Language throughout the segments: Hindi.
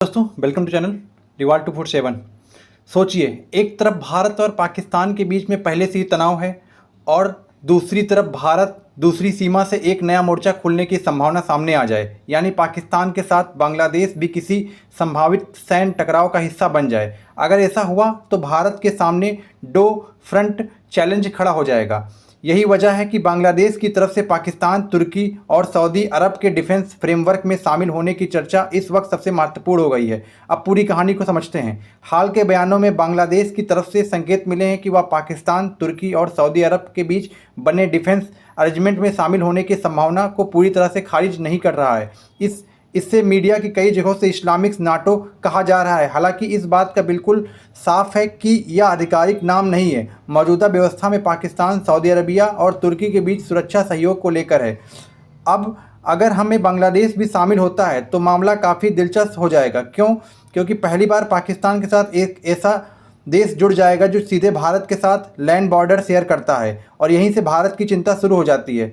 दोस्तों वेलकम टू चैनल रिवाल 247। सोचिए, एक तरफ भारत और पाकिस्तान के बीच में पहले से ही तनाव है और दूसरी तरफ भारत दूसरी सीमा से एक नया मोर्चा खुलने की संभावना सामने आ जाए, यानी पाकिस्तान के साथ बांग्लादेश भी किसी संभावित सैन्य टकराव का हिस्सा बन जाए। अगर ऐसा हुआ तो भारत के सामने दो फ्रंट चैलेंज खड़ा हो जाएगा। यही वजह है कि बांग्लादेश की तरफ से पाकिस्तान, तुर्की और सऊदी अरब के डिफेंस फ्रेमवर्क में शामिल होने की चर्चा इस वक्त सबसे महत्वपूर्ण हो गई है। अब पूरी कहानी को समझते हैं। हाल के बयानों में बांग्लादेश की तरफ से संकेत मिले हैं कि वह पाकिस्तान, तुर्की और सऊदी अरब के बीच बने डिफेंस अरेंजमेंट में शामिल होने की संभावना को पूरी तरह से खारिज नहीं कर रहा है। इससे मीडिया की कई जगहों से इस्लामिक नाटो कहा जा रहा है। हालांकि इस बात का बिल्कुल साफ है कि यह आधिकारिक नाम नहीं है। मौजूदा व्यवस्था में पाकिस्तान, सऊदी अरबिया और तुर्की के बीच सुरक्षा सहयोग को लेकर है। अब अगर हमें बांग्लादेश भी शामिल होता है तो मामला काफ़ी दिलचस्प हो जाएगा। क्योंकि पहली बार पाकिस्तान के साथ एक ऐसा देश जुड़ जाएगा जो सीधे भारत के साथ लैंड बॉर्डर शेयर करता है, और यहीं से भारत की चिंता शुरू हो जाती है।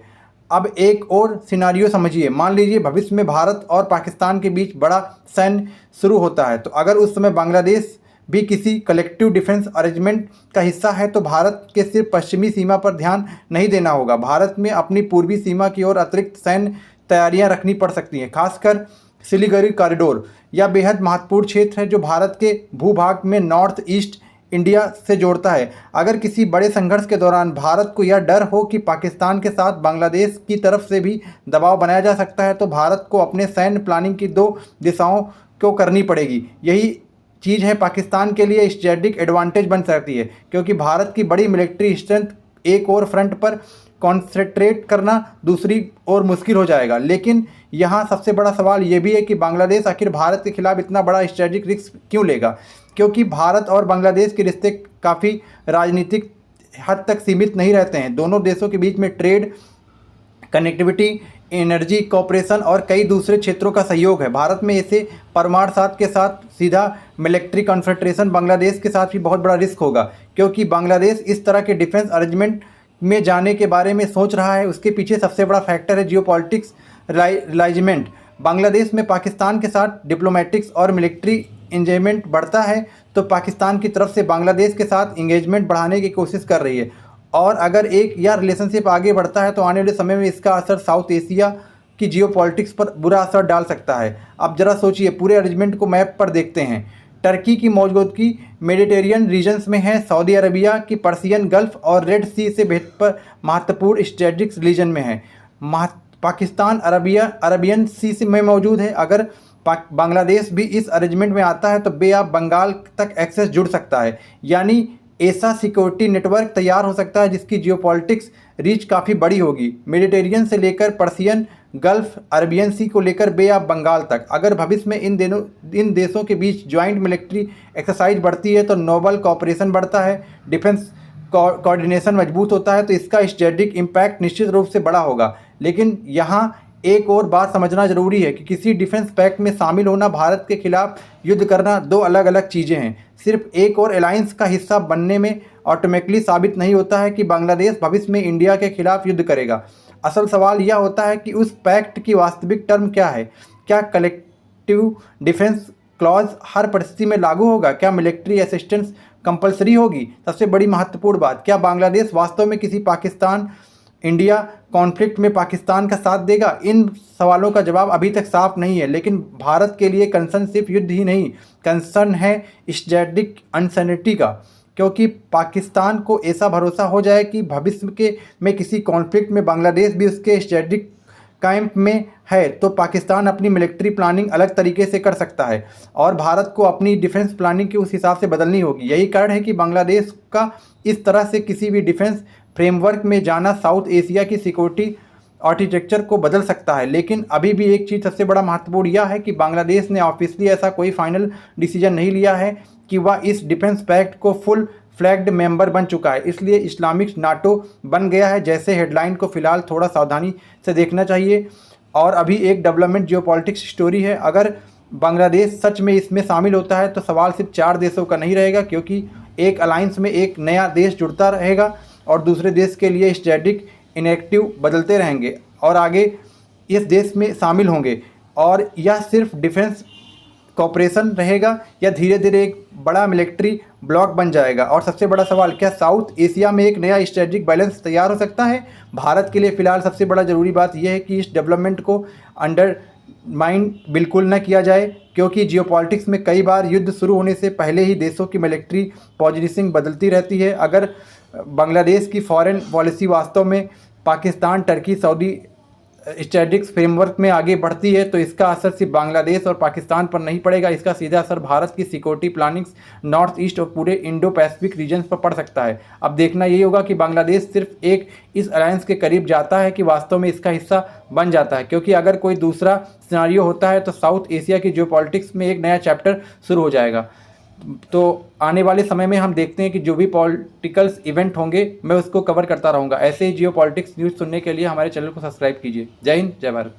अब एक और सिनारियो समझिए। मान लीजिए भविष्य में भारत और पाकिस्तान के बीच बड़ा सैन्य शुरू होता है, तो अगर उस समय बांग्लादेश भी किसी कलेक्टिव डिफेंस अरेंजमेंट का हिस्सा है तो भारत के सिर्फ पश्चिमी सीमा पर ध्यान नहीं देना होगा। भारत में अपनी पूर्वी सीमा की ओर अतिरिक्त सैन्य तैयारियां रखनी पड़ सकती हैं। खासकर सिलीगुड़ी कॉरिडोर यह बेहद महत्वपूर्ण क्षेत्र है जो भारत के भूभाग में नॉर्थ ईस्ट इंडिया से जोड़ता है। अगर किसी बड़े संघर्ष के दौरान भारत को यह डर हो कि पाकिस्तान के साथ बांग्लादेश की तरफ से भी दबाव बनाया जा सकता है तो भारत को अपने सैन्य प्लानिंग की दो दिशाओं को करनी पड़ेगी। यही चीज़ है पाकिस्तान के लिए स्ट्रेटेजिक एडवांटेज बन सकती है, क्योंकि भारत की बड़ी मिलिट्री स्ट्रेंथ एक और फ्रंट पर कॉन्सेंट्रेट करना दूसरी ओर मुश्किल हो जाएगा। लेकिन यहाँ सबसे बड़ा सवाल ये भी है कि बांग्लादेश आखिर भारत के खिलाफ इतना बड़ा स्ट्रेटेजिक रिस्क क्यों लेगा, क्योंकि भारत और बांग्लादेश के रिश्ते काफ़ी राजनीतिक हद तक सीमित नहीं रहते हैं। दोनों देशों के बीच में ट्रेड, कनेक्टिविटी, एनर्जी कोऑपरेशन और कई दूसरे क्षेत्रों का सहयोग है। भारत में ऐसे परमाणु साथ के साथ सीधा मिलिट्री कॉन्फ्रंटेशन बांग्लादेश के साथ भी बहुत बड़ा रिस्क होगा, क्योंकि बांग्लादेश इस तरह के डिफेंस अरेंजमेंट में जाने के बारे में सोच रहा है। उसके पीछे सबसे बड़ा फैक्टर है जियोपॉलिटिक्स रिलाइजमेंट। बांग्लादेश में पाकिस्तान के साथ डिप्लोमेटिक्स और मिलिट्री एंगेजमेंट बढ़ता है तो पाकिस्तान की तरफ से बांग्लादेश के साथ एंगेजमेंट बढ़ाने की कोशिश कर रही है, और अगर एक या रिलेशनशिप आगे बढ़ता है तो आने वाले समय में इसका असर साउथ एशिया की जियोपॉलिटिक्स पर बुरा असर डाल सकता है। अब जरा सोचिए, पूरे अरेंजमेंट को मैप पर देखते हैं। टर्की की मौजूदगी मेडिटेरियन रीजन्स में है, सऊदी अरबिया की पर्सियन गल्फ और रेड सी से बेहतर महत्वपूर्ण स्ट्रेटेजिक रीजन में है। पाकिस्तान अरबियन सी में मौजूद है। अगर बांग्लादेश भी इस अरेंजमेंट में आता है तो बे ऑफ बंगाल तक एक्सेस जुड़ सकता है, यानी ऐसा सिक्योरिटी नेटवर्क तैयार हो सकता है जिसकी जियोपॉलिटिक्स रीच काफ़ी बड़ी होगी, मेडिटेरियन से लेकर पर्सियन गल्फ, अरबियन सी को लेकर बे ऑफ बंगाल तक। अगर भविष्य में इन देशों के बीच ज्वाइंट मिलिट्री एक्सरसाइज बढ़ती है तो नोबल कॉपरेशन बढ़ता है, डिफेंस कोऑर्डिनेशन मजबूत होता है, तो इसका स्ट्रेटेजिक इम्पैक्ट निश्चित रूप से बड़ा होगा। लेकिन यहाँ एक और बात समझना जरूरी है कि किसी डिफेंस पैक्ट में शामिल होना, भारत के खिलाफ युद्ध करना दो अलग अलग चीज़ें हैं। सिर्फ एक और अलायंस का हिस्सा बनने में ऑटोमेटिकली साबित नहीं होता है कि बांग्लादेश भविष्य में इंडिया के खिलाफ युद्ध करेगा। असल सवाल यह होता है कि उस पैक्ट की वास्तविक टर्म क्या है। क्या कलेक्टिव डिफेंस क्लॉज हर परिस्थिति में लागू होगा? क्या मिलिट्री असिस्टेंस कंपलसरी होगी? सबसे बड़ी महत्वपूर्ण बात, क्या बांग्लादेश वास्तव में किसी पाकिस्तान इंडिया कॉन्फ्लिक्ट में पाकिस्तान का साथ देगा? इन सवालों का जवाब अभी तक साफ नहीं है। लेकिन भारत के लिए कंसर्न सिर्फ युद्ध ही नहीं, कंसर्न है स्ट्रेटेजिक अनसर्टेनिटी का, क्योंकि पाकिस्तान को ऐसा भरोसा हो जाए कि भविष्य में किसी कॉन्फ्लिक्ट में बांग्लादेश भी उसके स्ट्रेटेजिक कैंप में है तो पाकिस्तान अपनी मिलिट्री प्लानिंग अलग तरीके से कर सकता है और भारत को अपनी डिफेंस प्लानिंग के उस हिसाब से बदलनी होगी। यही कारण है कि बांग्लादेश का इस तरह से किसी भी डिफेंस फ्रेमवर्क में जाना साउथ एशिया की सिक्योरिटी आर्किटेक्चर को बदल सकता है। लेकिन अभी भी एक चीज़ सबसे बड़ा महत्वपूर्ण यह है कि बांग्लादेश ने ऑफिशियली ऐसा कोई फाइनल डिसीजन नहीं लिया है कि वह इस डिफेंस पैक्ट को फुल फ्लैग्ड मेंबर बन चुका है, इसलिए इस्लामिक नाटो बन गया है जैसे हेडलाइन को फिलहाल थोड़ा सावधानी से देखना चाहिए। और अभी एक डेवलपमेंट जियोपॉलिटिक्स स्टोरी है। अगर बांग्लादेश सच में इसमें शामिल होता है तो सवाल सिर्फ 4 देशों का नहीं रहेगा, क्योंकि एक अलायंस में एक नया देश जुड़ता रहेगा और दूसरे देश के लिए स्ट्रेटेजिक इनेक्टिव बदलते रहेंगे और आगे इस देश में शामिल होंगे। और यह सिर्फ डिफेंस कॉपरेशन रहेगा या धीरे धीरे एक बड़ा मिलिट्री ब्लॉक बन जाएगा? और सबसे बड़ा सवाल, क्या साउथ एशिया में एक नया स्ट्रेटेजिक बैलेंस तैयार हो सकता है? भारत के लिए फ़िलहाल सबसे बड़ा ज़रूरी बात यह है कि इस डेवलपमेंट को अंडरमाइन बिल्कुल न किया जाए, क्योंकि जियोपॉलिटिक्स में कई बार युद्ध शुरू होने से पहले ही देशों की मिलिट्री पोजीशनिंग बदलती रहती है। अगर बांग्लादेश की फॉरेन पॉलिसी वास्तव में Pakistan, Turkey, Saudi strategic framework में आगे बढ़ती है तो इसका असर सिर्फ बांग्लादेश और पाकिस्तान पर नहीं पड़ेगा, इसका सीधा असर भारत की सिक्योरिटी प्लानिंग्स, नॉर्थ ईस्ट और पूरे इंडो पैसिफिक रीजन पर पड़ सकता है। अब देखना यही होगा कि बांग्लादेश सिर्फ एक इस अलायंस के करीब जाता है कि वास्तव में इसका हिस्सा बन जाता है, क्योंकि अगर कोई दूसरा सिनारियो होता है तो साउथ एशिया की जियोपॉलिटिक्स में एक नया चैप्टर शुरू हो जाएगा। तो आने वाले समय में हम देखते हैं कि जो भी पॉलिटिकल्स इवेंट होंगे मैं उसको कवर करता रहूँगा। ऐसे ही जियोपॉलिटिक्स न्यूज़ सुनने के लिए हमारे चैनल को सब्सक्राइब कीजिए। जय हिंद, जय भारत।